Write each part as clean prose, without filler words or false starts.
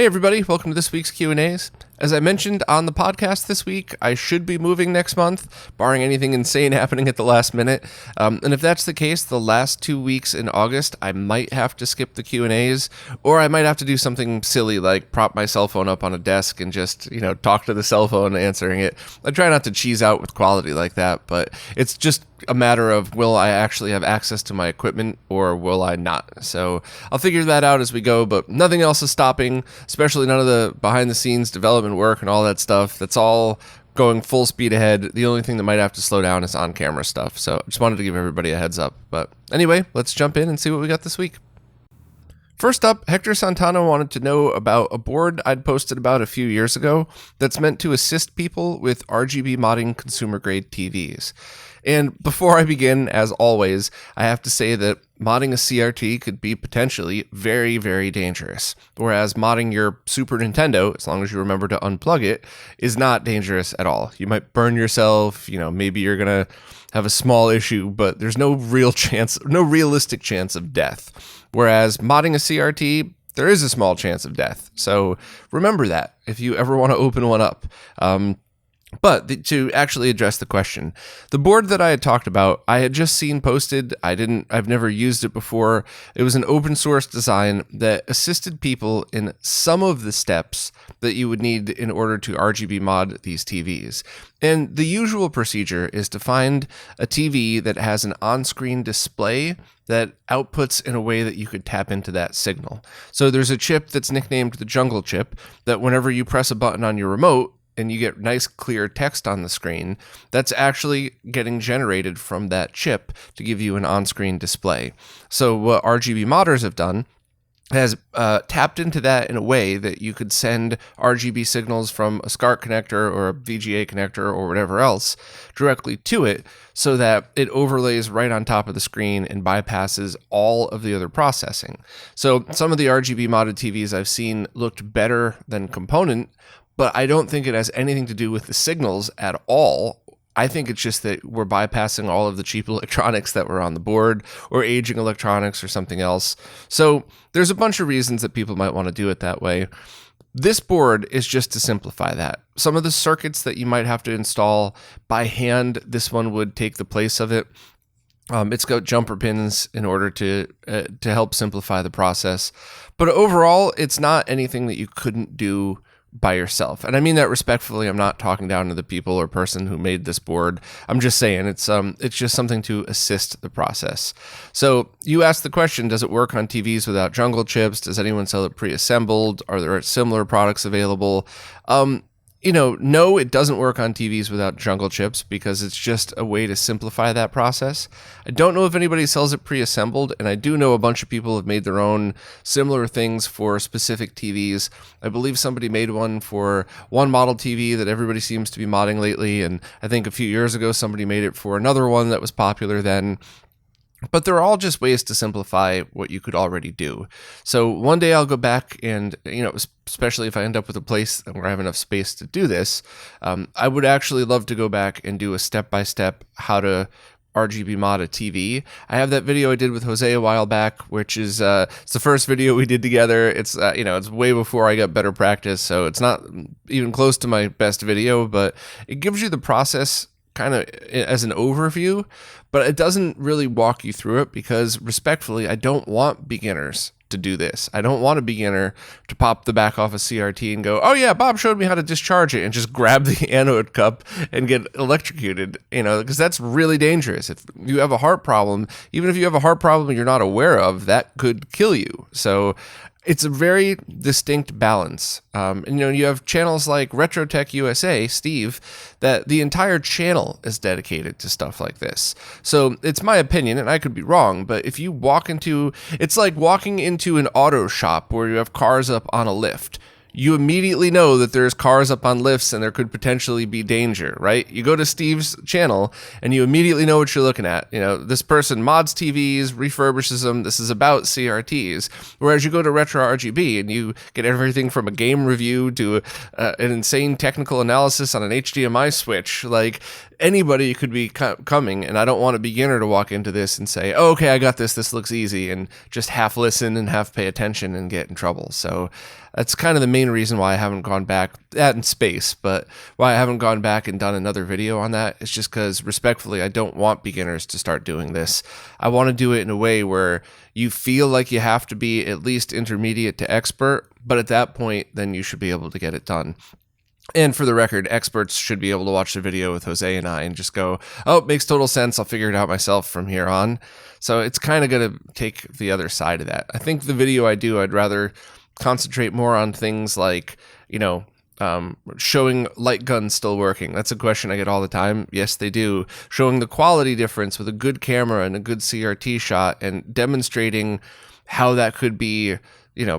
Hey everybody, welcome to this week's Q&As. As I mentioned on the podcast this week, I should be moving next month, barring anything insane happening at the last minute. And if that's the case, the last 2 weeks in August, I might have to skip the Q&As, or I might have to do something silly like prop my cell phone up on a desk and just, talk to the cell phone answering it. I try not to cheese out with quality like that, but it's just a matter of will I actually have access to my equipment or will I not? So I'll figure that out as we go, but nothing else is stopping, especially none of the behind the scenes development work and all that stuff. That's all going full speed ahead. The only thing that might have to slow down is on camera stuff. So I just wanted to give everybody a heads up. But anyway, let's jump in and see what we got this week. First up, Hector Santana wanted to know about a board I'd posted about a few years ago that's meant to assist people with RGB modding consumer-grade TVs. And before I begin, as always, I have to say that modding a CRT could be potentially very, very dangerous, whereas modding your Super Nintendo, as long as you remember to unplug it, is not dangerous at all. You might burn yourself, maybe you're going to have a small issue, but there's no realistic chance of death. Whereas modding a CRT, there is a small chance of death. So remember that if you ever want to open one up. But to actually address the question, the board that I had talked about, I had just seen posted. I've never used it before. It was an open source design that assisted people in some of the steps that you would need in order to RGB mod these TVs. And the usual procedure is to find a TV that has an on-screen display that outputs in a way that you could tap into that signal. So there's a chip that's nicknamed the jungle chip that whenever you press a button on your remote, and you get nice clear text on the screen, that's actually getting generated from that chip to give you an on-screen display. So what RGB modders have done has tapped into that in a way that you could send RGB signals from a SCART connector or a VGA connector or whatever else directly to it so that it overlays right on top of the screen and bypasses all of the other processing. So some of the RGB modded TVs I've seen looked better than component, but I don't think it has anything to do with the signals at all. I think it's just that we're bypassing all of the cheap electronics that were on the board or aging electronics or something else. So there's a bunch of reasons that people might want to do it that way. This board is just to simplify that. Some of the circuits that you might have to install by hand, this one would take the place of it. It's got jumper pins in order to help simplify the process. But overall, it's not anything that you couldn't do by yourself. And I mean that respectfully. I'm not talking down to the people or person who made this board. I'm just saying it's just something to assist the process. So you asked the question, does it work on TVs without jungle chips? Does anyone sell it pre-assembled? Are there similar products available? No, it doesn't work on TVs without jungle chips because it's just a way to simplify that process. I don't know if anybody sells it pre-assembled, and I do know a bunch of people have made their own similar things for specific TVs. I believe somebody made one for one model TV that everybody seems to be modding lately, and I think a few years ago somebody made it for another one that was popular then. But they're all just ways to simplify what you could already do. So one day I'll go back and, especially if I end up with a place where I have enough space to do this, I would actually love to go back and do a step-by-step how to RGB mod a TV. I have that video I did with Jose a while back, which is it's the first video we did together. It's it's way before I got better practice, so it's not even close to my best video, but it gives you the process kind of as an overview, but it doesn't really walk you through it because respectfully, I don't want beginners to do this. I don't want a beginner to pop the back off a CRT and go, oh yeah, Bob showed me how to discharge it and just grab the anode cup and get electrocuted, because that's really dangerous. If you have a heart problem, even if you have a heart problem you're not aware of, that could kill you. So it's a very distinct balance. You have channels like RetroTech USA, Steve, that the entire channel is dedicated to stuff like this. So it's my opinion, and I could be wrong, but if you it's like walking into an auto shop where you have cars up on a lift. You immediately know that there's cars up on lifts and there could potentially be danger, right? You go to Steve's channel and you immediately know what you're looking at. This person mods TVs, refurbishes them. This is about CRTs. Whereas you go to RetroRGB and you get everything from a game review to an insane technical analysis on an HDMI switch. Like, anybody could be coming, and I don't want a beginner to walk into this and say, oh, okay, I got this looks easy, and just half listen and half pay attention and get in trouble. So That's kind of the main reason why I haven't gone back, that in space, but why I haven't gone back and done another video on that is just because, respectfully, I don't want beginners to start doing this. I want to do it in a way where you feel like you have to be at least intermediate to expert, but at that point, then you should be able to get it done. And for the record, experts should be able to watch the video with Jose and I and just go, oh, it makes total sense. I'll figure it out myself from here on. So it's kind of going to take the other side of that. I think the video I do, I'd rather concentrate more on things like, showing light guns still working. That's a question I get all the time. Yes, they do. Showing the quality difference with a good camera and a good CRT shot and demonstrating how that could be,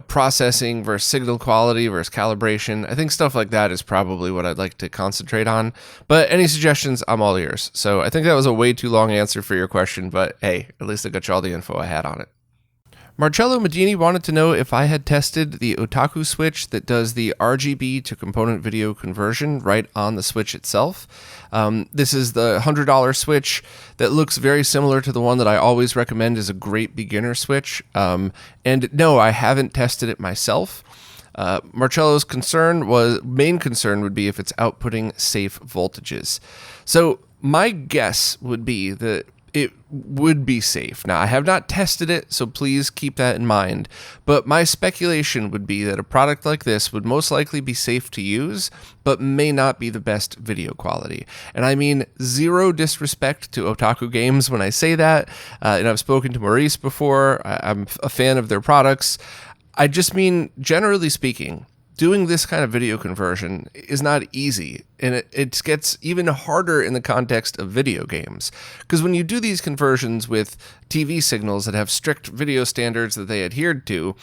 processing versus signal quality versus calibration. I think stuff like that is probably what I'd like to concentrate on. But any suggestions, I'm all ears. So I think that was a way too long answer for your question, but hey, at least I got you all the info I had on it. Marcello Medini wanted to know if I had tested the Otaku switch that does the RGB to component video conversion right on the switch itself. This is the $100 switch that looks very similar to the one that I always recommend as a great beginner switch. And no, I haven't tested it myself. Marcello's main concern would be if it's outputting safe voltages. So my guess would be that it would be safe. Now, I have not tested it, so please keep that in mind. But my speculation would be that a product like this would most likely be safe to use, but may not be the best video quality. And I mean zero disrespect to Otaku Games when I say that. And I've spoken to Maurice before. I'm a fan of their products. I just mean, generally speaking, doing this kind of video conversion is not easy, and it gets even harder in the context of video games. Because when you do these conversions with TV signals that have strict video standards that they adhered to,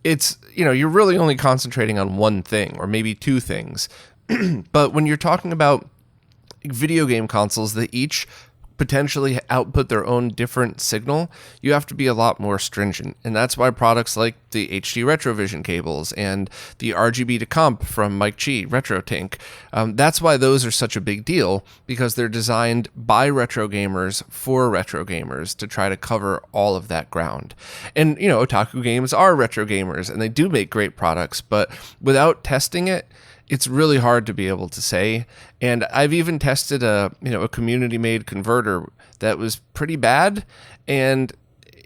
it's, you're really only concentrating on one thing or maybe two things. But when you're talking about video game consoles that each potentially output their own different signal, you have to be a lot more stringent. And that's why products like the HD RetroVision cables and the RGB to comp from Mike Chi, RetroTink, that's why those are such a big deal, because they're designed by retro gamers for retro gamers to try to cover all of that ground. And, Otaku Games are retro gamers and they do make great products, but without testing it, it's really hard to be able to say. And I've even tested a community-made converter that was pretty bad. And,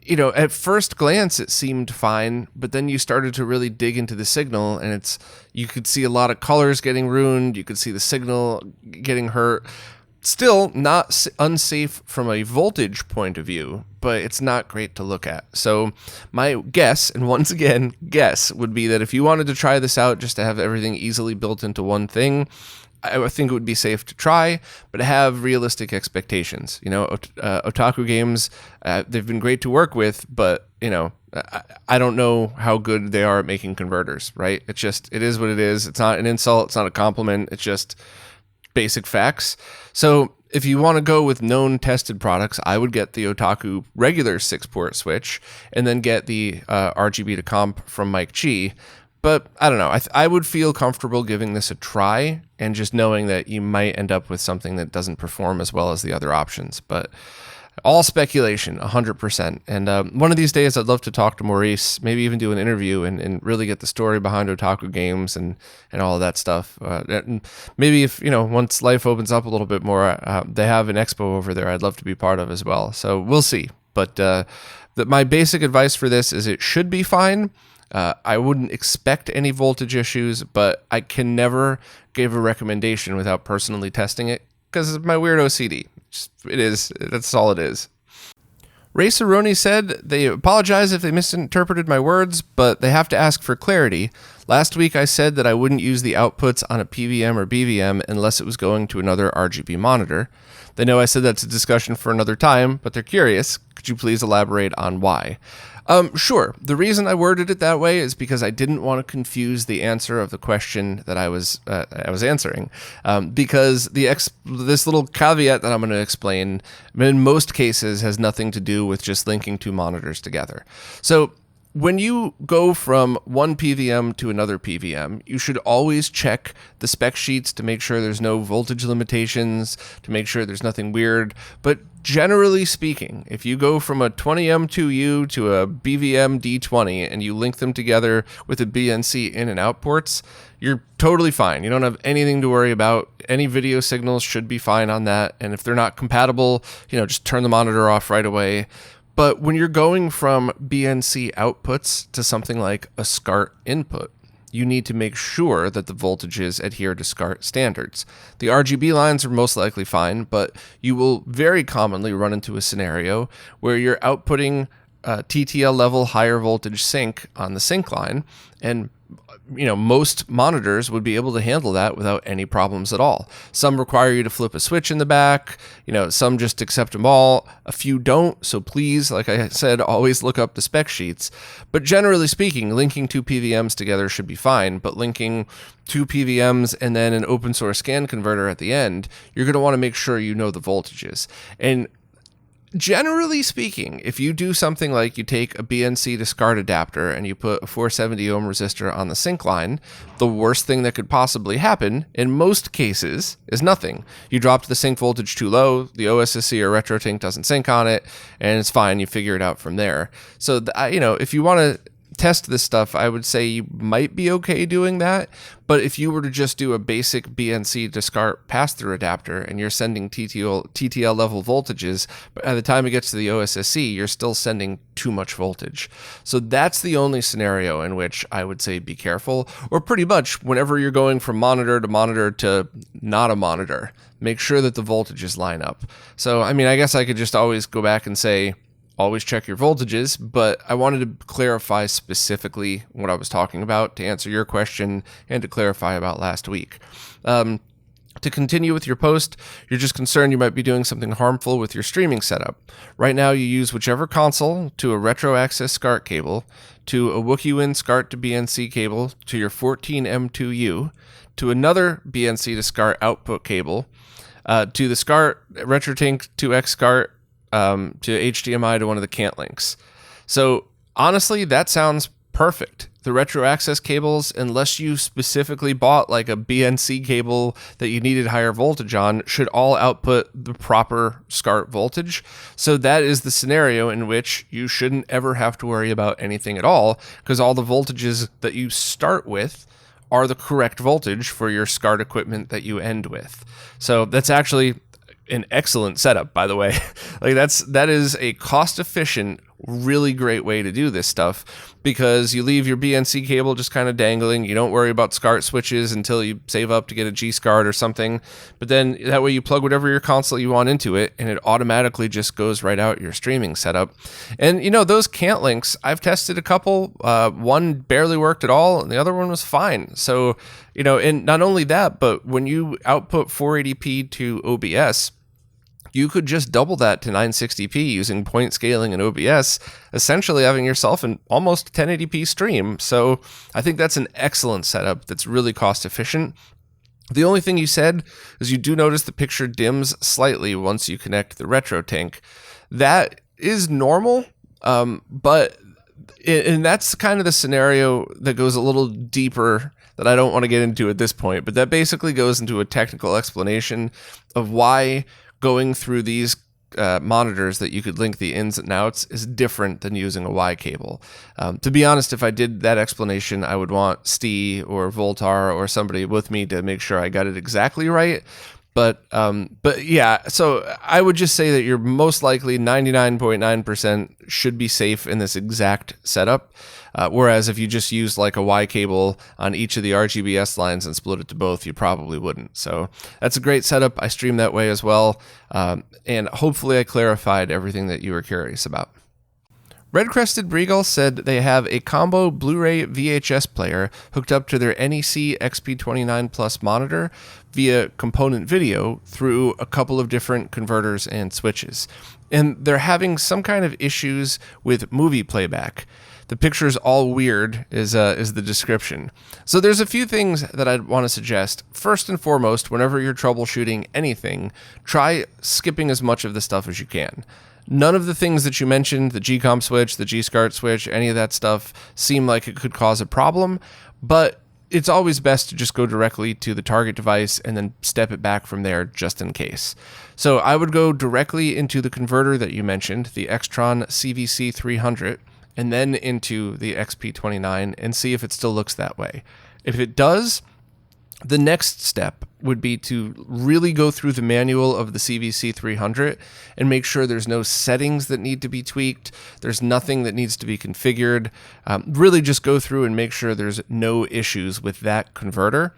at first glance, it seemed fine, but then you started to really dig into the signal, and you could see a lot of colors getting ruined. You could see the signal getting hurt. Still not unsafe from a voltage point of view, but it's not great to look at. So my guess, and once again, guess, would be that if you wanted to try this out just to have everything easily built into one thing, I think it would be safe to try, but have realistic expectations. Otaku Games, they've been great to work with, but, I don't know how good they are at making converters, right? It is what it is. It's not an insult. It's not a compliment. It's just basic facts. So if you want to go with known tested products, I would get the Otaku regular 6-port switch and then get the RGB to comp from Mike Chi. But I don't know. I would feel comfortable giving this a try and just knowing that you might end up with something that doesn't perform as well as the other options. But all speculation, 100%. And one of these days, I'd love to talk to Maurice, maybe even do an interview and really get the story behind Otaku Games and all of that stuff. And maybe if, once life opens up a little bit more, they have an expo over there I'd love to be part of as well. So we'll see. But my basic advice for this is it should be fine. I wouldn't expect any voltage issues, but I can never give a recommendation without personally testing it because of my weird OCD. That's all it is. Ray Cerrone said they apologize if they misinterpreted my words, but they have to ask for clarity. Last week I said that I wouldn't use the outputs on a PVM or BVM unless it was going to another RGB monitor. They know I said that's a discussion for another time, but they're curious. Could you please elaborate on why? Sure. The reason I worded it that way is because I didn't want to confuse the answer of the question that I was answering. Because this little caveat that I'm going to explain, in most cases, has nothing to do with just linking two monitors together. So when you go from one PVM to another PVM, you should always check the spec sheets to make sure there's no voltage limitations, to make sure there's nothing weird. But generally speaking, if you go from a 20M2U to a BVM D20 and you link them together with a BNC in and out ports, you're totally fine. You don't have anything to worry about. Any video signals should be fine on that. And if they're not compatible, just turn the monitor off right away. But when you're going from BNC outputs to something like a SCART input, you need to make sure that the voltages adhere to SCART standards. The RGB lines are most likely fine, but you will very commonly run into a scenario where you're outputting TTL level higher voltage sync on the sync line, and most monitors would be able to handle that without any problems at all. Some require you to flip a switch in the back, some just accept them all, a few don't, so please, like I said, always look up the spec sheets. But generally speaking, linking two PVMs together should be fine, but linking two PVMs and then an open source scan converter at the end, you're going to want to make sure you know the voltages. And generally speaking, if you do something like you take a BNC to SCART adapter and you put a 470 ohm resistor on the sync line, the worst thing that could possibly happen in most cases is nothing. You dropped the sync voltage too low, the OSSC or RetroTink doesn't sync on it, and it's fine. You figure it out from there. So, if you want to test this stuff, I would say you might be okay doing that. But if you were to just do a basic BNC to SCART pass-through adapter and you're sending TTL level voltages, but by the time it gets to the OSSC, you're still sending too much voltage. So that's the only scenario in which I would say be careful, or pretty much whenever you're going from monitor to not a monitor, make sure that the voltages line up. So, I guess I could just always go back and say, always check your voltages, but I wanted to clarify specifically what I was talking about to answer your question and to clarify about last week. To continue with your post, you're just concerned you might be doing something harmful with your streaming setup. Right now, you use whichever console to a retro access SCART cable, to a WookieWin SCART to BNC cable, to your 14M2U, to another BNC to SCART output cable, to the SCART RetroTink 2X SCART, to HDMI to one of the CANT links. So honestly, that sounds perfect. The retro access cables, unless you specifically bought like a BNC cable that you needed higher voltage on, should all output the proper SCART voltage. So that is the scenario in which you shouldn't ever have to worry about anything at all, because all the voltages that you start with are the correct voltage for your SCART equipment that you end with. So that's actually an excellent setup, by the way. That is a cost-efficient, really great way to do this stuff, because you leave your BNC cable just kind of dangling. You don't worry about SCART switches until you save up to get a G-SCART or something. But then that way you plug whatever your console you want into it, and it automatically just goes right out your streaming setup. And those CANT links, I've tested a couple. One barely worked at all, and the other one was fine. So, and not only that, but when you output 480p to OBS, you could just double that to 960p using point scaling in OBS, essentially having yourself an almost 1080p stream. So I think that's an excellent setup that's really cost efficient. The only thing you said is you do notice the picture dims slightly once you connect the RetroTink. That is normal, but and that's kind of the scenario that goes a little deeper that I don't want to get into at this point, but that basically goes into a technical explanation of why going through these monitors that you could link the ins and outs is different than using a Y cable. To be honest, if I did that explanation, I would want Steve or Voltar or somebody with me to make sure I got it exactly right. But yeah, so I would just say that you're most likely 99.9% should be safe in this exact setup. Whereas if you just used like a Y cable on each of the RGBS lines and split it to both, you probably wouldn't. So that's a great setup. I stream that way as well. And hopefully I clarified everything that you were curious about. Red Crested Breagle said they have a combo Blu-ray VHS player hooked up to their NEC XP29 Plus monitor via component video through a couple of different converters and switches. And they're having some kind of issues with movie playback. The picture's all weird is the description. So there's a few things that I'd want to suggest. First and foremost, whenever you're troubleshooting anything, try skipping as much of the stuff as you can. None of the things that you mentioned, the GComp switch, the G-SCART switch, any of that stuff seem like it could cause a problem, but it's always best to just go directly to the target device and then step it back from there just in case. So I would go directly into the converter that you mentioned, the Extron CVC300, and then into the XP29 and see if it still looks that way. If it does, the next step would be to really go through the manual of the CVC300 and make sure there's no settings that need to be tweaked. There's nothing that needs to be configured. Really just go through and make sure there's no issues with that converter.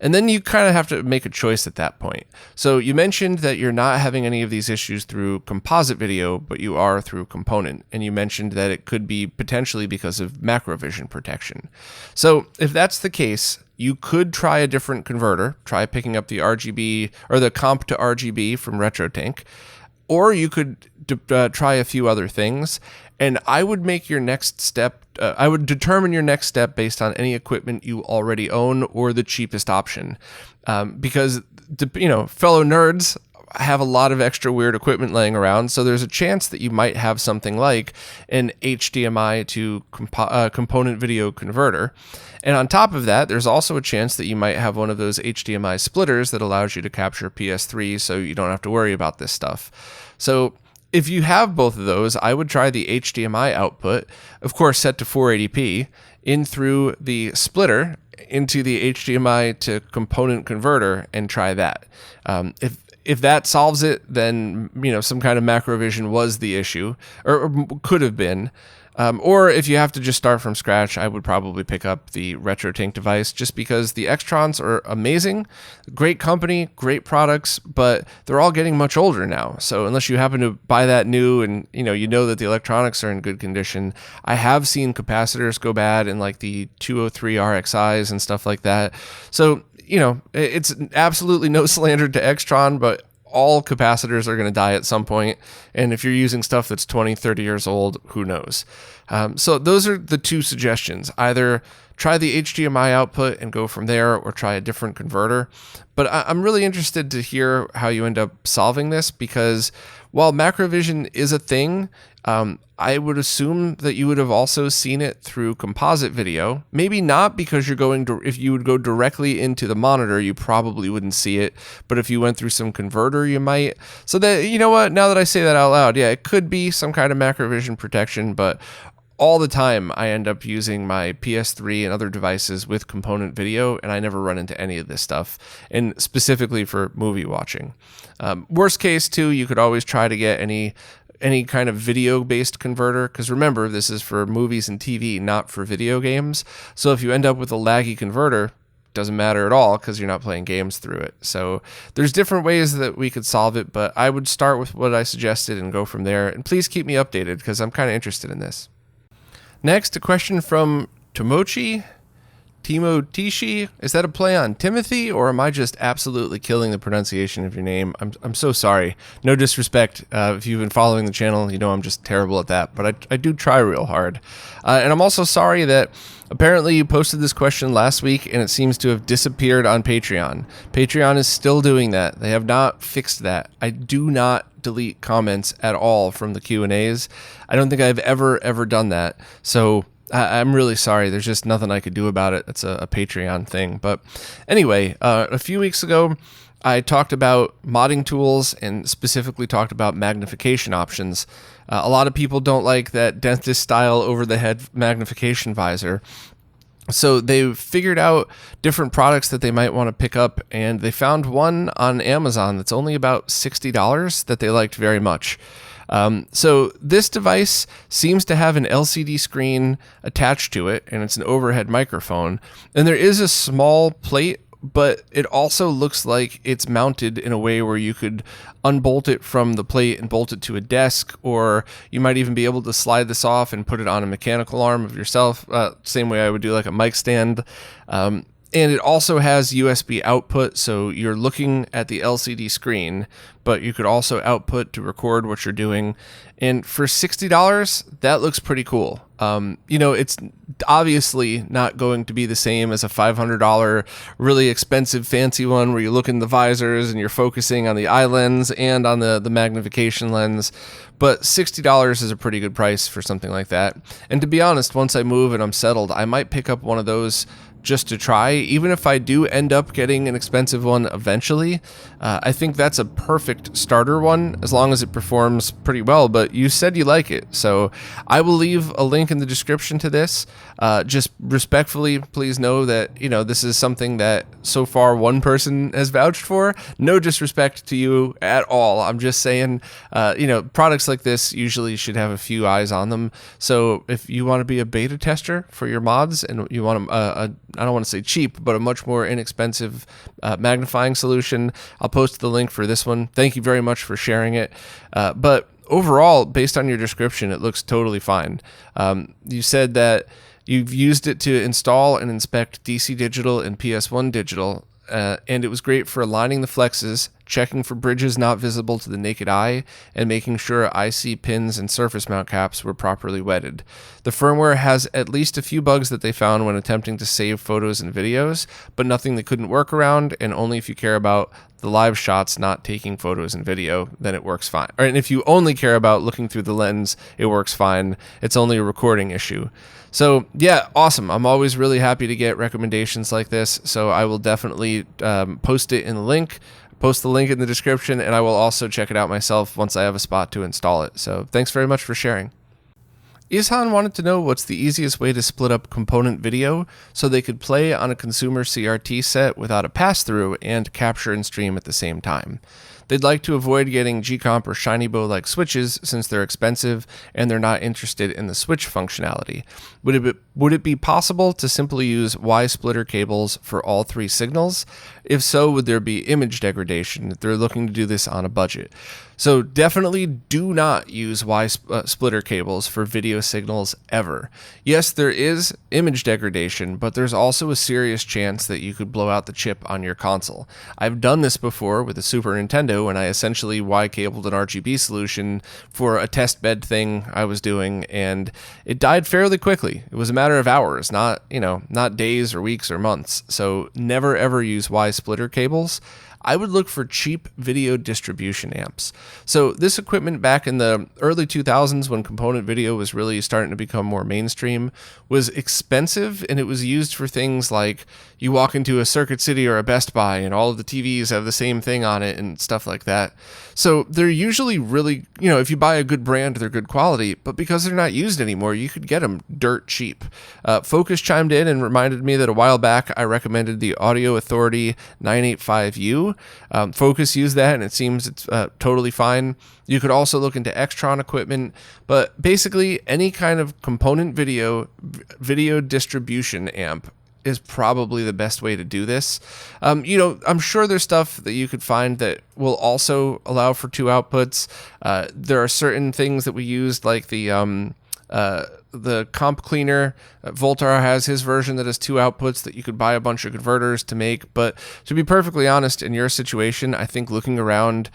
And then you kind of have to make a choice at that point. So you mentioned that you're not having any of these issues through composite video, but you are through component. And you mentioned that it could be potentially because of macrovision protection. So if that's the case, you could try a different converter, try picking up the RGB or the comp to RGB from RetroTink, or you could try a few other things. And I would make your next step, I would determine your next step based on any equipment you already own or the cheapest option. Because, fellow nerds have a lot of extra weird equipment laying around, so there's a chance that you might have something like an HDMI to component video converter. And on top of that, there's also a chance that you might have one of those HDMI splitters that allows you to capture PS3 so you don't have to worry about this stuff. So if you have both of those, I would try the HDMI output, of course set to 480p, in through the splitter into the HDMI to component converter and try that. If that solves it, then some kind of macrovision was the issue, or could have been. Or if you have to just start from scratch, I would probably pick up the RetroTink device just because the Extrons are amazing, great company, great products, but they're all getting much older now. So unless you happen to buy that new and you know that the electronics are in good condition, I have seen capacitors go bad in like the 203 RXIs and stuff like that. So it's absolutely no slander to Extron, but all capacitors are going to die at some point. And if you're using stuff that's 20, 30 years old, who knows? So those are the two suggestions. Either try the HDMI output and go from there, or try a different converter. But I'm really interested to hear how you end up solving this, because while macrovision is a thing, I would assume that you would have also seen it through composite video. Maybe not, because if you would go directly into the monitor, you probably wouldn't see it. But if you went through some converter, you might. So that, now that I say that out loud, yeah, it could be some kind of macrovision protection, but all the time I end up using my PS3 and other devices with component video, and I never run into any of this stuff, and specifically for movie watching. Worst case too, you could always try to get any kind of video-based converter, because remember, this is for movies and TV, not for video games. So if you end up with a laggy converter, doesn't matter at all, because you're not playing games through it. So there's different ways that we could solve it, but I would start with what I suggested and go from there. And please keep me updated, because I'm kind of interested in this. Next, a question from Timo Tishi. Is that a play on Timothy, or am I just absolutely killing the pronunciation of your name? I'm so sorry. No disrespect. If you've been following the channel, I'm just terrible at that, but I do try real hard. And I'm also sorry that apparently you posted this question last week and it seems to have disappeared on Patreon. Patreon is still doing that. They have not fixed that. I do not delete comments at all from the Q&As. I don't think I've ever done that. So I'm really sorry. There's just nothing I could do about it. It's a Patreon thing. But anyway, a few weeks ago, I talked about modding tools and specifically talked about magnification options. A lot of people don't like that dentist-style over-the-head magnification visor. So they figured out different products that they might want to pick up, and they found one on Amazon that's only about $60 that they liked very much. So this device seems to have an LCD screen attached to it, and it's an overhead microphone. And there is a small plate, but it also looks like it's mounted in a way where you could unbolt it from the plate and bolt it to a desk, or you might even be able to slide this off and put it on a mechanical arm of yourself, same way I would do like a mic stand. And it also has USB output, so you're looking at the LCD screen, but you could also output to record what you're doing. And for $60, that looks pretty cool. It's obviously not going to be the same as a $500 really expensive fancy one where you look in the visors and you're focusing on the eye lens and on the magnification lens. But $60 is a pretty good price for something like that. And to be honest, once I move and I'm settled, I might pick up one of those just to try. Even if I do end up getting an expensive one eventually, I think that's a perfect starter one as long as it performs pretty well. But you said you like it, so I will leave a link in the description to this. Just respectfully, please know that this is something that so far one person has vouched for. No disrespect to you at all. I'm just saying, products like this usually should have a few eyes on them. So if you want to be a beta tester for your mods and you want I don't want to say cheap, but a much more inexpensive magnifying solution, I'll post the link for this one. Thank you very much for sharing it. But overall, based on your description, it looks totally fine. You said that you've used it to install and inspect DC digital and PS1 digital, and it was great for aligning the flexes, checking for bridges not visible to the naked eye, and making sure IC pins and surface mount caps were properly wetted. The firmware has at least a few bugs that they found when attempting to save photos and videos, but nothing they couldn't work around, and only if you care about the live shots, not taking photos and video, then it works fine. And if you only care about looking through the lens, it works fine. It's only a recording issue. So yeah, awesome. I'm always really happy to get recommendations like this, so I will definitely post it in the link. Post the link in the description, and I will also check it out myself once I have a spot to install it. So thanks very much for sharing. Ishan wanted to know what's the easiest way to split up component video so they could play on a consumer CRT set without a pass-through and capture and stream at the same time. They'd like to avoid getting G-Comp or ShinyBo-like switches since they're expensive and they're not interested in the switch functionality. Would it be possible to simply use Y-splitter cables for all three signals? If so, would there be image degradation if they're looking to do this on a budget? So definitely do not use Y-splitter cables for video signals ever. Yes, there is image degradation, but there's also a serious chance that you could blow out the chip on your console. I've done this before with the Super Nintendo when I essentially Y-cabled an RGB solution for a test bed thing I was doing, and it died fairly quickly. It was a matter of hours, not days or weeks or months. So never ever use Y-splitter cables. I would look for cheap video distribution amps. So this equipment back in the early 2000s when component video was really starting to become more mainstream was expensive, and it was used for things like you walk into a Circuit City or a Best Buy and all of the TVs have the same thing on it and stuff like that. So they're usually really, if you buy a good brand, they're good quality, but because they're not used anymore, you could get them dirt cheap. Focus chimed in and reminded me that a while back I recommended the Audio Authority 985U. Focus used that and it seems it's totally fine. You could also look into Extron equipment, but basically any kind of component video distribution amp is probably the best way to do this. I'm sure there's stuff that you could find that will also allow for two outputs. There are certain things that we used, like the comp cleaner. Voltar has his version that has two outputs that you could buy a bunch of converters to make. But to be perfectly honest, in your situation, I think looking around,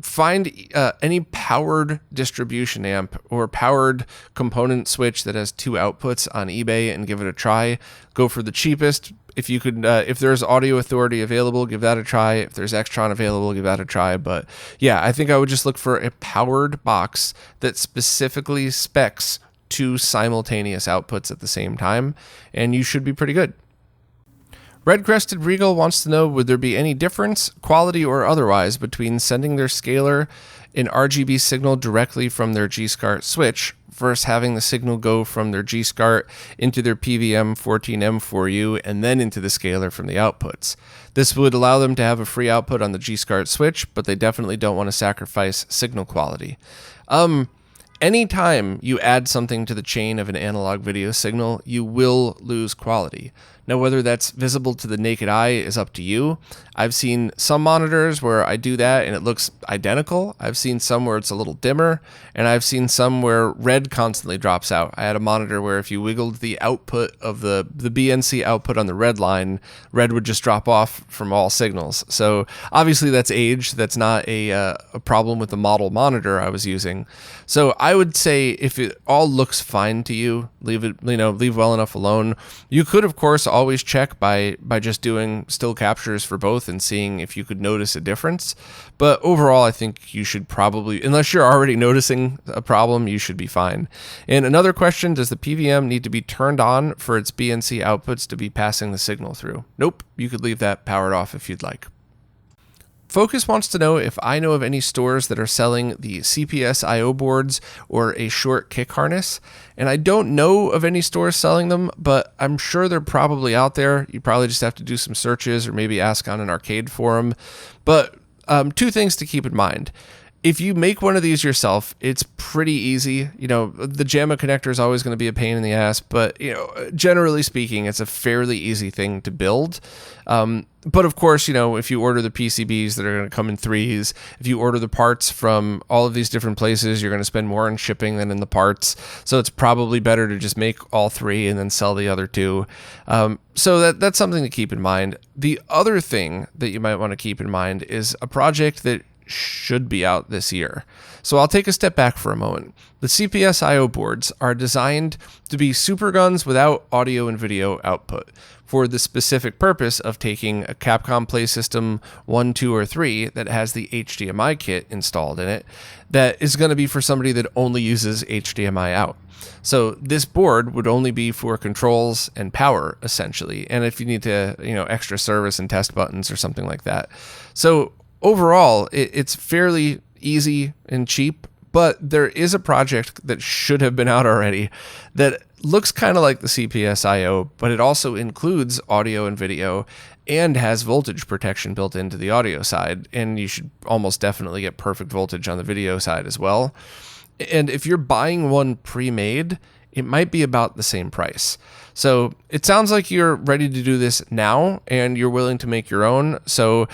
find any powered distribution amp or powered component switch that has two outputs on eBay and give it a try. Go for the cheapest. If you could, if there's Audio Authority available, give that a try. If there's Extron available, give that a try. But yeah, I think I would just look for a powered box that specifically specs two simultaneous outputs at the same time, and you should be pretty good. Red Crested Regal wants to know, would there be any difference, quality or otherwise, between sending their scaler an RGB signal directly from their G-SCART switch versus having the signal go from their G-SCART into their PVM14M4U and then into the scaler from the outputs? This would allow them to have a free output on the G-SCART switch, but they definitely don't want to sacrifice signal quality. Anytime you add something to the chain of an analog video signal, you will lose quality. Now, whether that's visible to the naked eye is up to you. I've seen some monitors where I do that and it looks identical. I've seen some where it's a little dimmer, and I've seen some where red constantly drops out. I had a monitor where if you wiggled the output of the BNC output on the red line, red would just drop off from all signals. So obviously that's age. That's not a problem with the model monitor I was using. So I would say if it all looks fine to you, leave well enough alone. You could, of course, always check by just doing still captures for both and seeing if you could notice a difference. But overall, I think you should probably, unless you're already noticing a problem, you should be fine. And another question, does the PVM need to be turned on for its BNC outputs to be passing the signal through? Nope, you could leave that powered off if you'd like. Focus wants to know if I know of any stores that are selling the CPS I/O boards or a short kick harness. And I don't know of any stores selling them, but I'm sure they're probably out there. You probably just have to do some searches or maybe ask on an arcade forum. But two things to keep in mind. If you make one of these yourself, it's pretty easy. The JAMA connector is always going to be a pain in the ass, but generally speaking, it's a fairly easy thing to build. But of course, if you order the PCBs that are going to come in threes, if you order the parts from all of these different places, you're going to spend more in shipping than in the parts. So it's probably better to just make all three and then sell the other two. So that's something to keep in mind. The other thing that you might want to keep in mind is a project that should be out this year. So I'll take a step back for a moment. The CPS I/O boards are designed to be superguns without audio and video output for the specific purpose of taking a Capcom Play System 1, 2, or 3 that has the HDMI kit installed in it that is going to be for somebody that only uses HDMI out. So this board would only be for controls and power, essentially, and if you need to, extra service and test buttons or something like that. So overall, it's fairly easy and cheap, but there is a project that should have been out already that looks kind of like the CPS I/O, but it also includes audio and video and has voltage protection built into the audio side, and you should almost definitely get perfect voltage on the video side as well. And if you're buying one pre-made, it might be about the same price. So it sounds like you're ready to do this now and you're willing to make your own. So,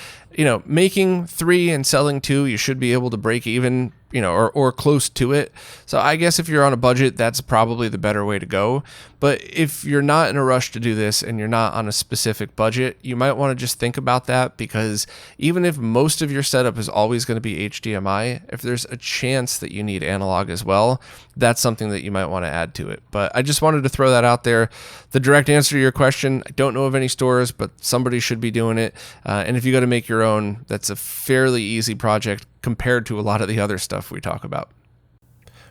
making 3 and selling 2, you should be able to break even, or close to it. So I guess if you're on a budget, that's probably the better way to go. But if you're not in a rush to do this and you're not on a specific budget, you might want to just think about that, because even if most of your setup is always going to be HDMI, if there's a chance that you need analog as well, that's something that you might want to add to it. But I just wanted to throw that out there. The direct answer to your question, I don't know of any stores, but somebody should be doing it. And if you got to make your own, that's a fairly easy project compared to a lot of the other stuff we talk about.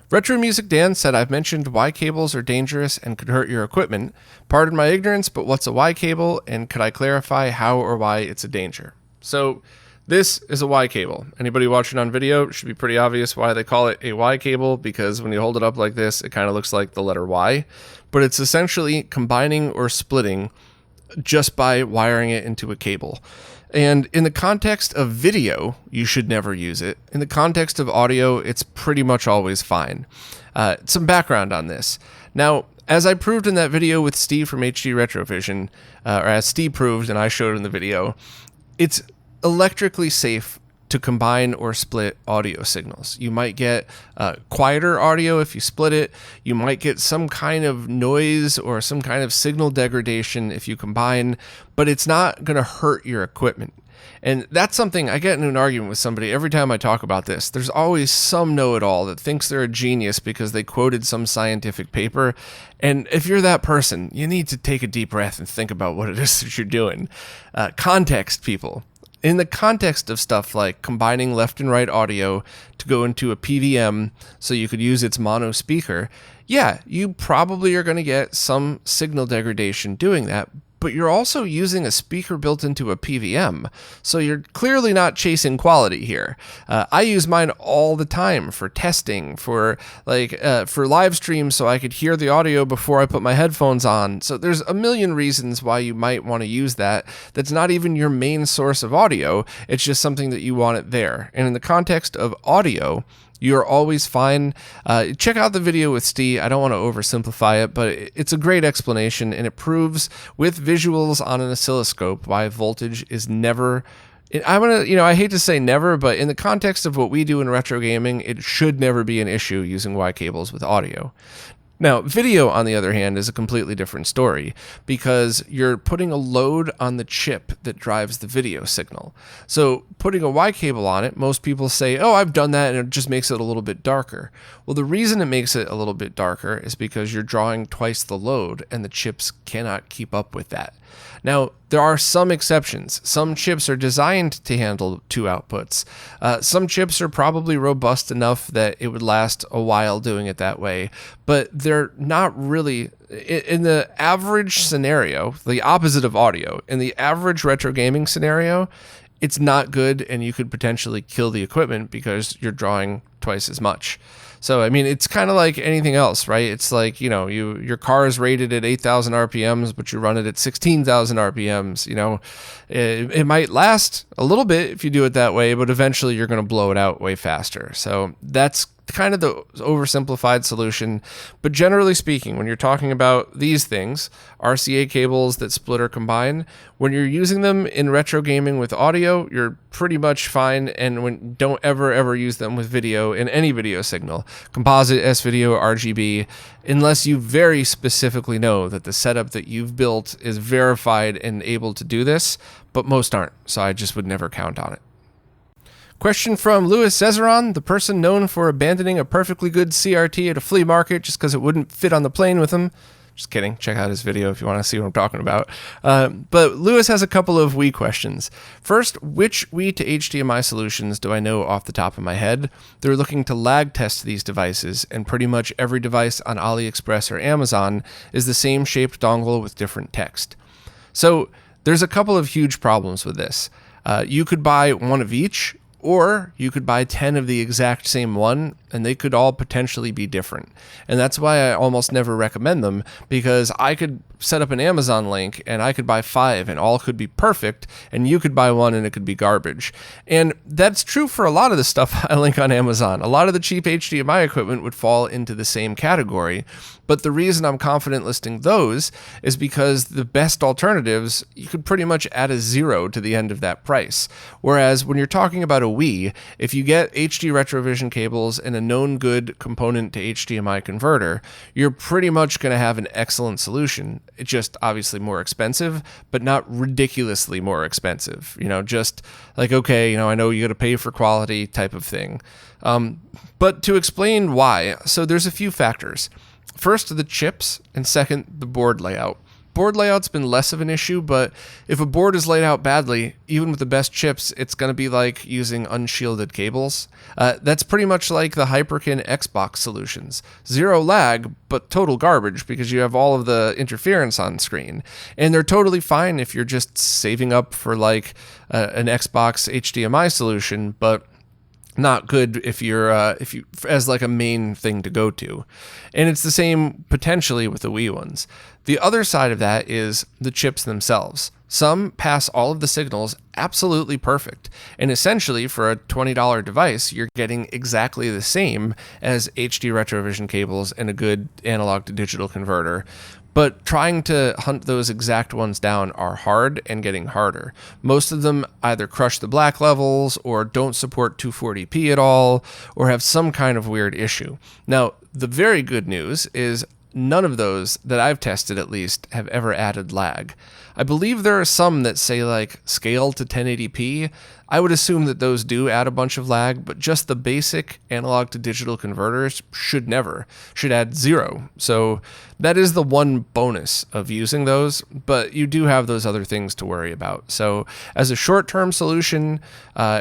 Retro Music Dan said, I've mentioned Y cables are dangerous and could hurt your equipment. Pardon my ignorance, but what's a Y cable, and could I clarify how or why it's a danger? So this is a Y cable. Anybody watching on video, it should be pretty obvious why they call it a Y cable, because when you hold it up like this, it kind of looks like the letter Y, but it's essentially combining or splitting just by wiring it into a cable. And in the context of video, you should never use it. In the context of audio, it's pretty much always fine. Some background on this. Now, as I proved in that video with Steve from HD Retrovision, or as Steve proved and I showed in the video, it's electrically safe to combine or split audio signals. You might get quieter audio if you split it. You might get some kind of noise or some kind of signal degradation if you combine, but it's not going to hurt your equipment. And that's something I get in an argument with somebody every time I talk about this. There's always some know-it-all that thinks they're a genius because they quoted some scientific paper. And if you're that person, you need to take a deep breath and think about what it is that you're doing. Context, people. In the context of stuff like combining left and right audio to go into a PVM so you could use its mono speaker, yeah, you probably are going to get some signal degradation doing that, but you're also using a speaker built into a PVM, so you're clearly not chasing quality here. I use mine all the time for testing, for live streams, so I could hear the audio before I put my headphones on. So there's a million reasons why you might want to use that. That's not even your main source of audio. It's just something that you want it there. And in the context of audio, you're always fine. Check out the video with Steve. I don't want to oversimplify it, but it's a great explanation, and it proves with visuals on an oscilloscope why voltage is never... I hate to say never, but in the context of what we do in retro gaming, it should never be an issue using Y cables with audio. Now, video, on the other hand, is a completely different story because you're putting a load on the chip that drives the video signal. So putting a Y cable on it, most people say, oh, I've done that, and it just makes it a little bit darker. Well, the reason it makes it a little bit darker is because you're drawing twice the load, and the chips cannot keep up with that. Now, there are some exceptions. Some chips are designed to handle 2 outputs. Some chips are probably robust enough that it would last a while doing it that way, but they're not really... In the average scenario, the opposite of audio, in the average retro gaming scenario, it's not good, and you could potentially kill the equipment because you're drawing twice as much. So, I mean, it's kind of like anything else, right? It's like, your car is rated at 8,000 RPMs, but you run it at 16,000 RPMs. It might last a little bit if you do it that way, but eventually you're going to blow it out way faster. So that's kind of the oversimplified solution. But generally speaking, when you're talking about these things, RCA cables that split or combine, when you're using them in retro gaming with audio, you're pretty much fine. And don't ever use them with video in any video signal, composite, S-video, RGB, unless you very specifically know that the setup that you've built is verified and able to do this, but most aren't. So I just would never count on it. Question from Louis Cesaron, the person known for abandoning a perfectly good CRT at a flea market just because it wouldn't fit on the plane with him. Just kidding. Check out his video if you want to see what I'm talking about. But Louis has a couple of Wii questions. First, which Wii to HDMI solutions do I know off the top of my head? They're looking to lag test these devices, and pretty much every device on AliExpress or Amazon is the same shaped dongle with different text. So there's a couple of huge problems with this. You could buy one of each, or you could buy 10 of the exact same one, and they could all potentially be different. And that's why I almost never recommend them, because I could set up an Amazon link and I could buy 5 and all could be perfect, and you could buy one and it could be garbage. And that's true for a lot of the stuff I link on Amazon. A lot of the cheap HDMI equipment would fall into the same category. But the reason I'm confident listing those is because the best alternatives, you could pretty much add a 0 to the end of that price. Whereas when you're talking about a Wii, if you get HD Retrovision cables and a known good component to HDMI converter, you're pretty much going to have an excellent solution. It's just obviously more expensive, but not ridiculously more expensive. Just like, okay, I know you got to pay for quality type of thing. But to explain why, so there's a few factors. First, the chips, and second, the board layout. Board layout's been less of an issue, but if a board is laid out badly, even with the best chips, it's going to be like using unshielded cables. That's pretty much like the Hyperkin Xbox solutions. 0 lag, but total garbage because you have all of the interference on screen. And they're totally fine if you're just saving up for like an Xbox HDMI solution, but not good if you as like a main thing to go to. And it's the same potentially with the Wii ones. The other side of that is the chips themselves. Some pass all of the signals absolutely perfect. And essentially for a $20 device, you're getting exactly the same as HD Retrovision cables and a good analog to digital converter. But trying to hunt those exact ones down are hard and getting harder. Most of them either crush the black levels or don't support 240p at all or have some kind of weird issue. Now, the very good news is none of those that I've tested at least have ever added lag. I believe there are some that say like scale to 1080p. I would assume that those do add a bunch of lag, but just the basic analog to digital converters should add 0. So that is the one bonus of using those, but you do have those other things to worry about. So as a short-term solution,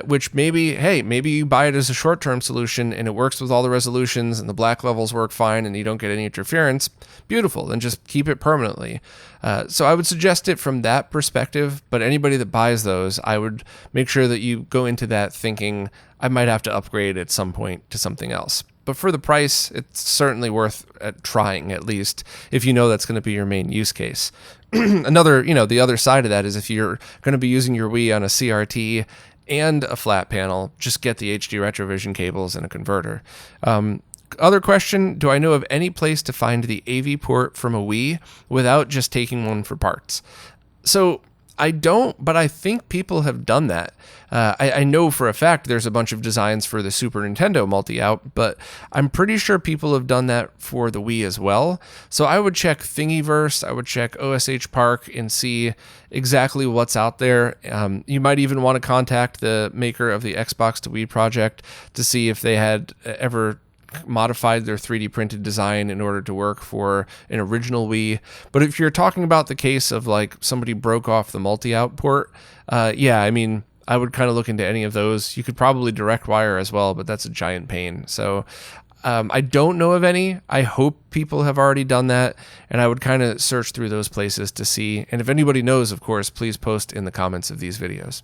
which maybe you buy it as a short-term solution and it works with all the resolutions and the black levels work fine and you don't get any interference, beautiful, then just keep it permanently. So I would suggest it from that perspective, but anybody that buys those, I would make sure that you go into that thinking, I might have to upgrade at some point to something else. But for the price, it's certainly worth trying at least, if you know that's going to be your main use case. The other side of that is if you're going to be using your Wii on a CRT and a flat panel, just get the HD Retrovision cables and a converter. Other question, do I know of any place to find the AV port from a Wii without just taking one for parts? So I don't, but I think people have done that. I know for a fact there's a bunch of designs for the Super Nintendo multi-out, but I'm pretty sure people have done that for the Wii as well. So I would check Thingiverse, I would check OSH Park and see exactly what's out there. You might even want to contact the maker of the Xbox to Wii project to see if they had ever modified their 3D printed design in order to work for an original Wii. But if you're talking about the case of like somebody broke off the multi-out port, yeah, I mean, I would kind of look into any of those. You could probably direct wire as well, but that's a giant pain. So I don't know of any. I hope people have already done that, and I would kind of search through those places to see. And if anybody knows, of course, please post in the comments of these videos.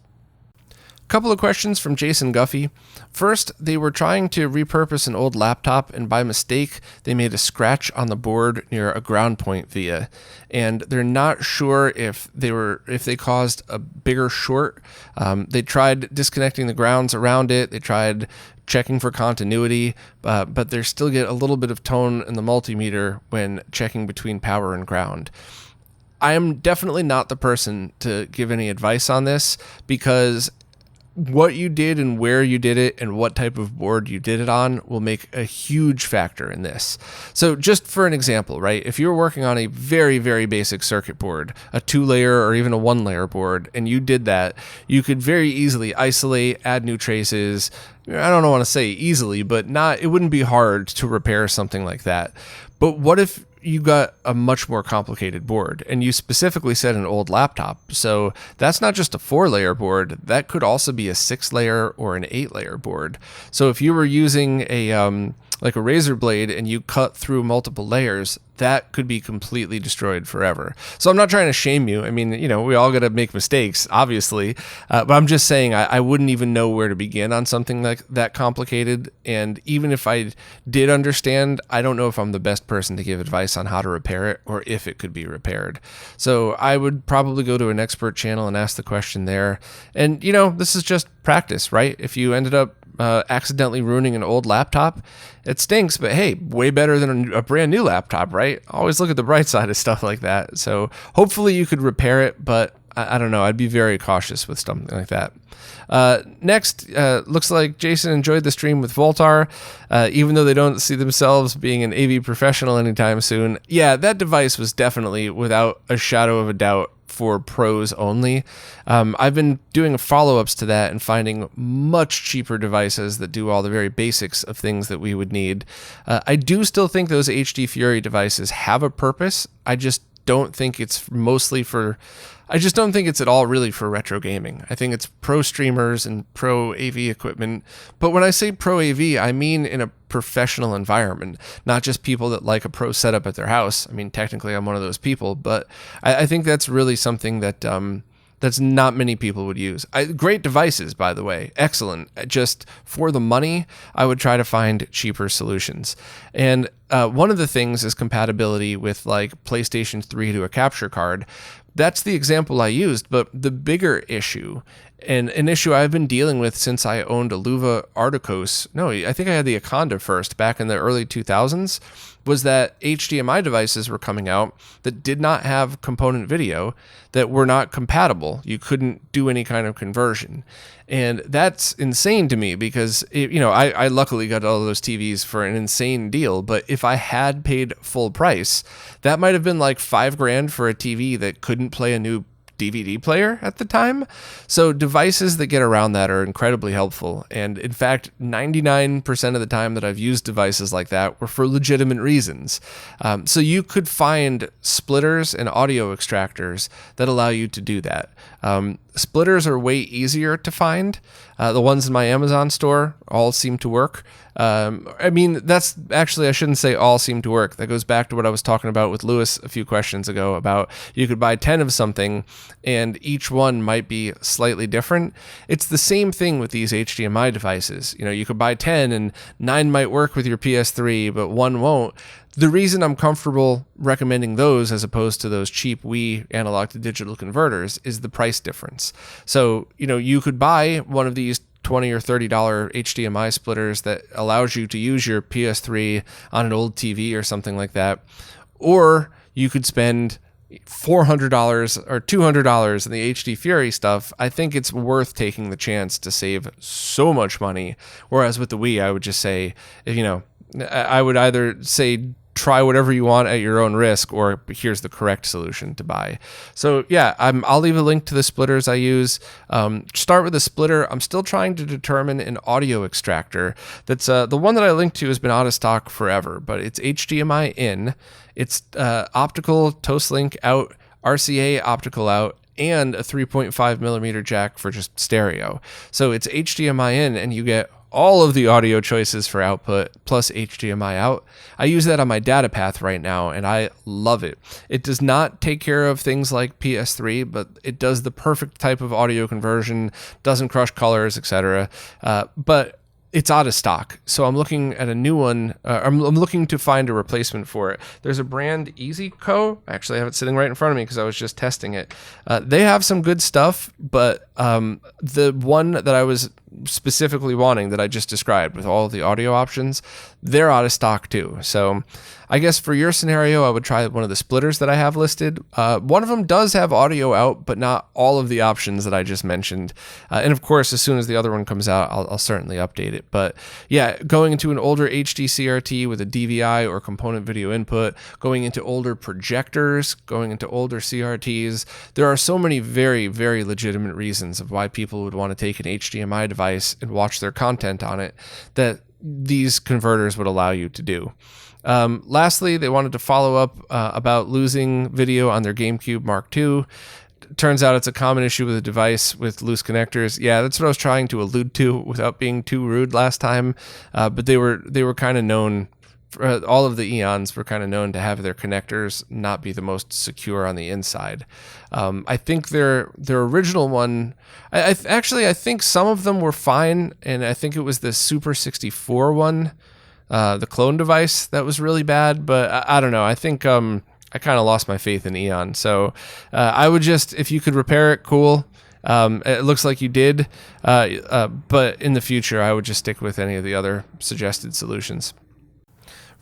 Couple of questions from Jason Guffey. First, they were trying to repurpose an old laptop, and by mistake, they made a scratch on the board near a ground point via, and they're not sure if they caused a bigger short. They tried disconnecting the grounds around it. They tried checking for continuity, but they still get a little bit of tone in the multimeter when checking between power and ground. I am definitely not the person to give any advice on this, because what you did and where you did it and what type of board you did it on will make a huge factor in this. So just for an example, right? If you're working on a very, very basic circuit board, a 2-layer or even a 1-layer board, and you did that, you could very easily isolate, add new traces. I don't want to say easily, but it wouldn't be hard to repair something like that. But what if you got a much more complicated board, and you specifically said an old laptop? So that's not just a 4-layer board, that could also be a 6-layer or an 8-layer board. So if you were using a like a razor blade and you cut through multiple layers, that could be completely destroyed forever. So I'm not trying to shame you. I mean, we all got to make mistakes, obviously. But I'm just saying I wouldn't even know where to begin on something like that complicated. And even if I did understand, I don't know if I'm the best person to give advice on how to repair it or if it could be repaired. So I would probably go to an expert channel and ask the question there. And, this is just practice, right? If you ended up accidentally ruining an old laptop, it stinks, but hey, way better than a brand new laptop, right? Always look at the bright side of stuff like that. So hopefully you could repair it, but I don't know. I'd be very cautious with something like that. Next, looks like Jason enjoyed the stream with Voltar, even though they don't see themselves being an AV professional anytime soon. Yeah, that device was definitely, without a shadow of a doubt, for pros only. I've been doing follow-ups to that and finding much cheaper devices that do all the very basics of things that we would need. I do still think those HD Fury devices have a purpose. I just don't think it's at all really for retro gaming. I think it's pro streamers and pro AV equipment. But when I say pro AV, I mean in a professional environment, not just people that like a pro setup at their house. I mean, technically I'm one of those people, but I think that's really something that that's not many people would use. Great devices, by the way, excellent. Just for the money, I would try to find cheaper solutions. And one of the things is compatibility with like PlayStation 3 to a capture card. That's the example I used, but the bigger issue, and an issue I've been dealing with since I owned a Luva Articos, I think I had the Aconda first back in the early 2000s, was that HDMI devices were coming out that did not have component video, that were not compatible. You couldn't do any kind of conversion. And that's insane to me because, I luckily got all those TVs for an insane deal. But if I had paid full price, that might have been like $5,000 for a TV that couldn't play a new DVD player at the time. So devices that get around that are incredibly helpful. And in fact, 99% of the time that I've used devices like that were for legitimate reasons. So you could find splitters and audio extractors that allow you to do that. Splitters are way easier to find. The ones in my Amazon store all seem to work. That's actually, I shouldn't say all seem to work. That goes back to what I was talking about with Lewis a few questions ago about you could buy 10 of something and each one might be slightly different. It's the same thing with these HDMI devices. You could buy 10 and 9 might work with your PS3, but 1 won't. The reason I'm comfortable recommending those as opposed to those cheap Wii analog to digital converters is the price difference. So, you could buy one of these $20 or $30 HDMI splitters that allows you to use your PS3 on an old TV or something like that. Or you could spend $400 or $200 in the HD Fury stuff. I think it's worth taking the chance to save so much money. Whereas with the Wii, I would just say, I would either say try whatever you want at your own risk, or here's the correct solution to buy. So yeah, I'll leave a link to the splitters I use. Start with a splitter. I'm still trying to determine an audio extractor. That's the one that I linked to has been out of stock forever, but it's HDMI in, it's optical Toslink out, RCA optical out, and a 3.5 millimeter jack for just stereo. So it's HDMI in, and you get all of the audio choices for output plus HDMI out. I use that on my data path right now, and I love it. It does not take care of things like PS3, but it does the perfect type of audio conversion, doesn't crush colors, etc. But it's out of stock, so I'm looking at a new one. I'm looking to find a replacement for it. There's a brand, EasyCo. Actually, I have it sitting right in front of me because I was just testing it. They have some good stuff, but the one that I was specifically wanting that I just described with all the audio options, they're out of stock too. So I guess for your scenario, I would try one of the splitters that I have listed. One of them does have audio out, but not all of the options that I just mentioned. And of course, as soon as the other one comes out, I'll certainly update it. But yeah, going into an older HD CRT with a DVI or component video input, going into older projectors, going into older CRTs, there are so many very, very legitimate reasons of why people would want to take an HDMI device and watch their content on it that these converters would allow you to do. Lastly, they wanted to follow up about losing video on their GameCube Mark II. Turns out it's a common issue with a device with loose connectors. Yeah, that's what I was trying to allude to without being too rude last time. But they were kind of known, all of the Eons were kind of known to have their connectors not be the most secure on the inside. I think their original one, I think some of them were fine, and I think it was the Super 64 one, the clone device, that was really bad. But I don't know. I think I kind of lost my faith in Eon. So I would just, if you could repair it, cool. It looks like you did. But in the future, I would just stick with any of the other suggested solutions.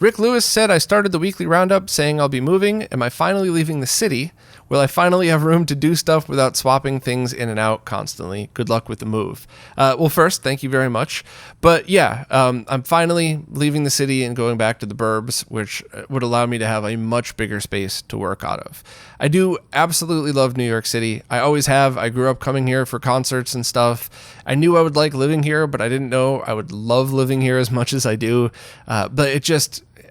Rick Lewis said, I started the weekly roundup saying I'll be moving. Am I finally leaving the city? Will I finally have room to do stuff without swapping things in and out constantly? Good luck with the move. Well, first, thank you very much. But yeah, I'm finally leaving the city and going back to the burbs, which would allow me to have a much bigger space to work out of. I do absolutely love New York City. I always have. I grew up coming here for concerts and stuff. I knew I would like living here, but I didn't know I would love living here as much as I do. But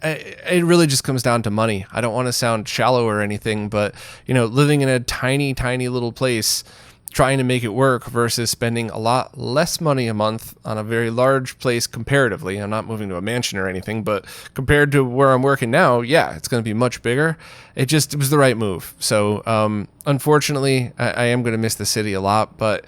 it really just comes down to money. I don't want to sound shallow or anything, but living in a tiny, tiny little place, trying to make it work versus spending a lot less money a month on a very large place comparatively. I'm not moving to a mansion or anything, but compared to where I'm working now, yeah, it's going to be much bigger. It was the right move. So unfortunately, I am going to miss the city a lot, but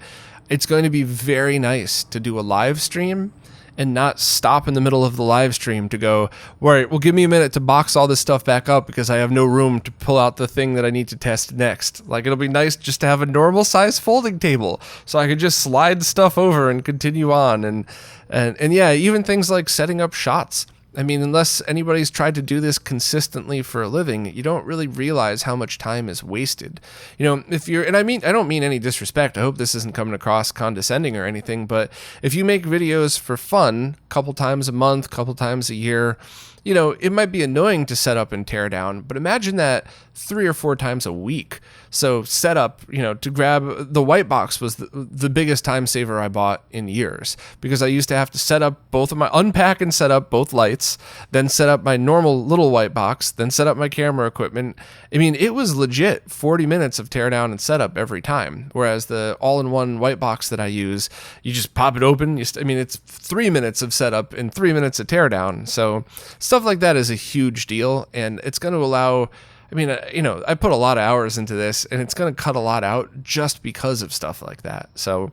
it's going to be very nice to do a live stream and not stop in the middle of the live stream to go, all right, well, give me a minute to box all this stuff back up because I have no room to pull out the thing that I need to test next. Like, it'll be nice just to have a normal size folding table so I could just slide stuff over and continue on. And yeah, even things like setting up shots. I mean, unless anybody's tried to do this consistently for a living, you don't really realize how much time is wasted. If you're, and I don't mean any disrespect. I hope this isn't coming across condescending or anything, but if you make videos for fun, a couple times a month, couple times a year, it might be annoying to set up and tear down, but imagine that 3 or 4 times a week. So set up, to grab the whitebox was the biggest time saver I bought in years, because I used to have to set up unpack and set up both lights, then set up my normal little whitebox, then set up my camera equipment. I mean, it was legit 40 minutes of tear down and setup every time. Whereas the all-in-one whitebox that I use, you just pop it open. It's 3 minutes of setup and 3 minutes of tear down. So stuff like that is a huge deal, and it's going to allow, I mean, I put a lot of hours into this, and it's going to cut a lot out just because of stuff like that. So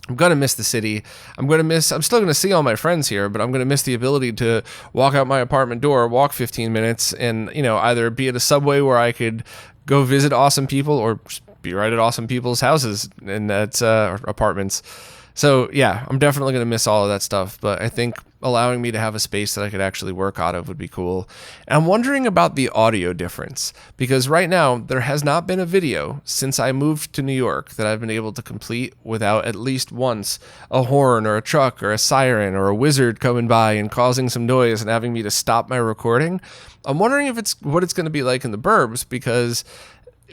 I'm going to miss the city. I'm still going to see all my friends here, but I'm going to miss the ability to walk out my apartment door, walk 15 minutes, and, either be at a Subway where I could go visit awesome people or just be right at awesome people's houses and that's apartments. So yeah, I'm definitely going to miss all of that stuff, but I think allowing me to have a space that I could actually work out of would be cool. And I'm wondering about the audio difference, because right now there has not been a video since I moved to New York that I've been able to complete without at least once a horn or a truck or a siren or a wizard coming by and causing some noise and having me to stop my recording. I'm wondering if it's what it's going to be like in the burbs, because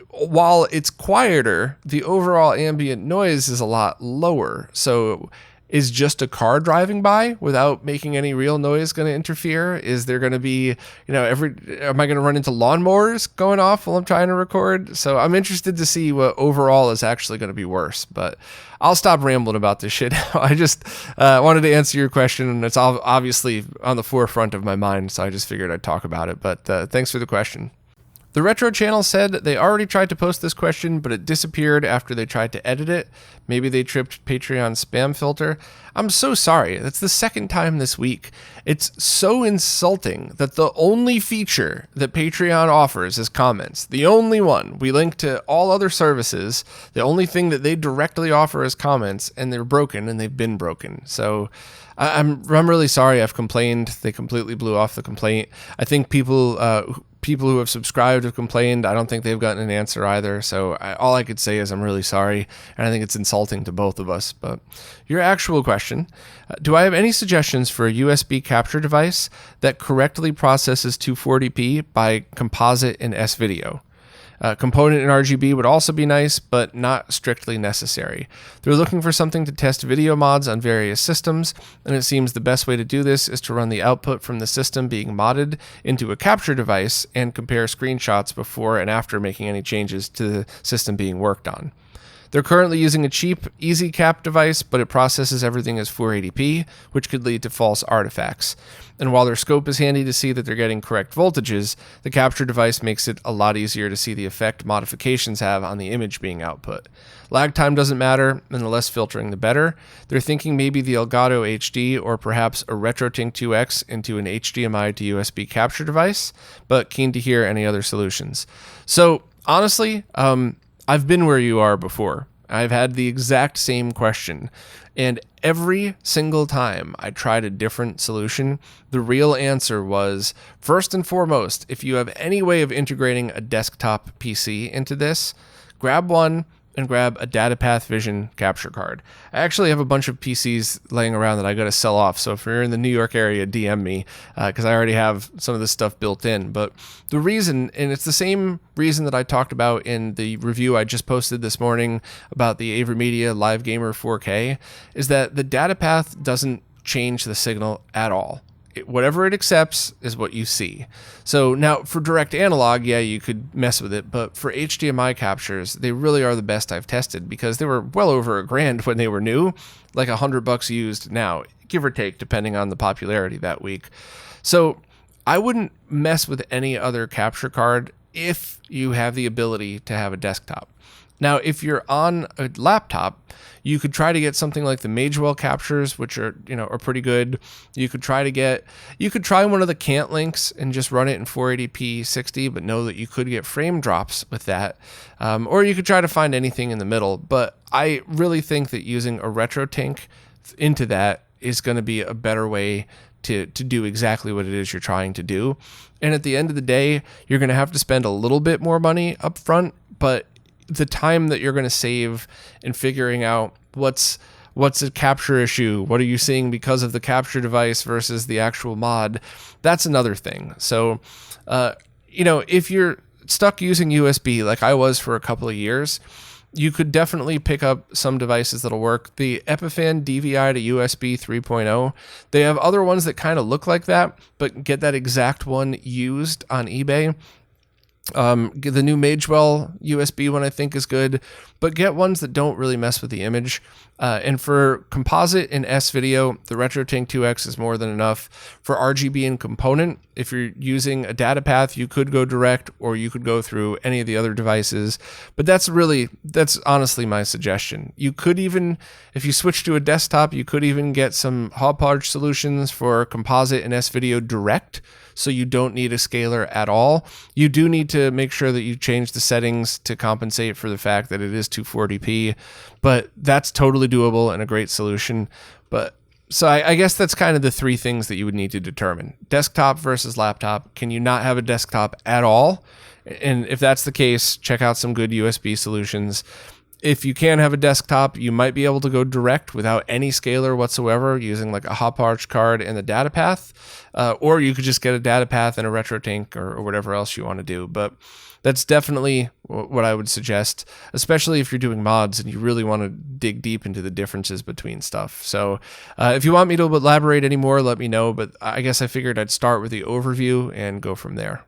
while it's quieter, the overall ambient noise is a lot lower. So is just a car driving by without making any real noise going to interfere? Is there going to be, am I going to run into lawnmowers going off while I'm trying to record? So I'm interested to see what overall is actually going to be worse, but I'll stop rambling about this shit now. I just wanted to answer your question, and it's obviously on the forefront of my mind, so I just figured I'd talk about it, but thanks for the question. The Retro channel said they already tried to post this question, but it disappeared after they tried to edit it. Maybe they tripped Patreon's spam filter. I'm so sorry. That's the second time this week. It's so insulting that the only feature that Patreon offers is comments. The only one. We link to all other services. The only thing that they directly offer is comments, and they're broken, and they've been broken. So I'm really sorry I've complained. They completely blew off the complaint. I think people who have subscribed have complained. I don't think they've gotten an answer either. So all I could say is I'm really sorry. And I think it's insulting to both of us. But your actual question, do I have any suggestions for a USB capture device that correctly processes 240p by composite and S-Video? Component in RGB would also be nice, but not strictly necessary. They're looking for something to test video mods on various systems, and it seems the best way to do this is to run the output from the system being modded into a capture device and compare screenshots before and after making any changes to the system being worked on. They're currently using a cheap EasyCap device, but it processes everything as 480p, which could lead to false artifacts. And while their scope is handy to see that they're getting correct voltages, the capture device makes it a lot easier to see the effect modifications have on the image being output. Lag time doesn't matter, and the less filtering the better. They're thinking maybe the Elgato HD or perhaps a RetroTink 2X into an HDMI to USB capture device, but keen to hear any other solutions. So honestly, I've been where you are before. I've had the exact same question. And every single time I tried a different solution, the real answer was, first and foremost, if you have any way of integrating a desktop PC into this, grab one and grab a DataPath Vision capture card. I actually have a bunch of PCs laying around that I got to sell off, so if you're in the New York area, DM me, because I already have some of this stuff built in. But the reason, and it's the same reason that I talked about in the review I just posted this morning about the AverMedia Live Gamer 4K, is that the DataPath doesn't change the signal at all. Whatever it accepts is what you see. So now for direct analog, yeah, you could mess with it, but for HDMI captures, they really are the best I've tested because they were well over $1,000 when they were new, like $100 used now, give or take, depending on the popularity that week. So I wouldn't mess with any other capture card if you have the ability to have a desktop. Now, if you're on a laptop, you could try to get something like the Magewell captures, which are pretty good. You could try one of the Cant links and just run it in 480p 60, but know that you could get frame drops with that. Or you could try to find anything in the middle. But I really think that using a RetroTink into that is going to be a better way to do exactly what it is you're trying to do. And at the end of the day, you're going to have to spend a little bit more money up front, but the time that you're going to save in figuring out what's a capture issue, what are you seeing because of the capture device versus the actual mod, that's another thing. So, if you're stuck using USB like I was for a couple of years, you could definitely pick up some devices that'll work. The Epiphan DVI to USB 3.0, they have other ones that kind of look like that, but get that exact one used on eBay. The new Magewell USB one I think is good, but get ones that don't really mess with the image. And for composite and S-Video, the RetroTink 2X is more than enough. For RGB and component, if you're using a data path, you could go direct, or you could go through any of the other devices. But that's honestly my suggestion. You could even, if you switch to a desktop, you could even get some Hauppauge solutions for composite and S-Video direct, so you don't need a scaler at all. You do need to make sure that you change the settings to compensate for the fact that it is 240p, but that's totally doable and a great solution. But so I guess that's kind of the three things that you would need to determine. Desktop versus laptop. Can you not have a desktop at all? And if that's the case, check out some good USB solutions. If you can have a desktop, you might be able to go direct without any scaler whatsoever using like a Hauppauge card and the data path, or you could just get a data path and a RetroTink or whatever else you want to do. But that's definitely what I would suggest, especially if you're doing mods and you really want to dig deep into the differences between stuff. So if you want me to elaborate any more, let me know. But I guess I figured I'd start with the overview and go from there.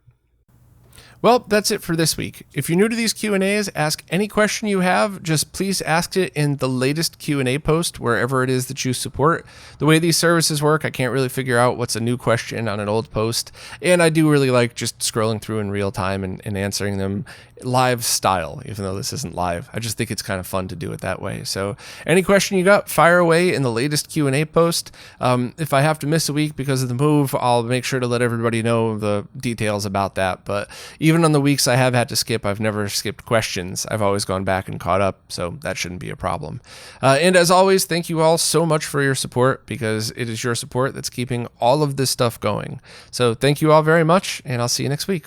Well, that's it for this week. If you're new to these Q&As, ask any question you have. Just please ask it in the latest Q&A post, wherever it is that you support. The way these services work, I can't really figure out what's a new question on an old post. And I do really like just scrolling through in real time and answering them live style, even though this isn't live. I just think it's kind of fun to do it that way. So any question you got, fire away in the latest Q&A post. If I have to miss a week because of the move, I'll make sure to let everybody know the details about that. But even on the weeks I have had to skip, I've never skipped questions. I've always gone back and caught up, so that shouldn't be a problem. And as always, thank you all so much for your support, because it is your support that's keeping all of this stuff going. So thank you all very much, and I'll see you next week.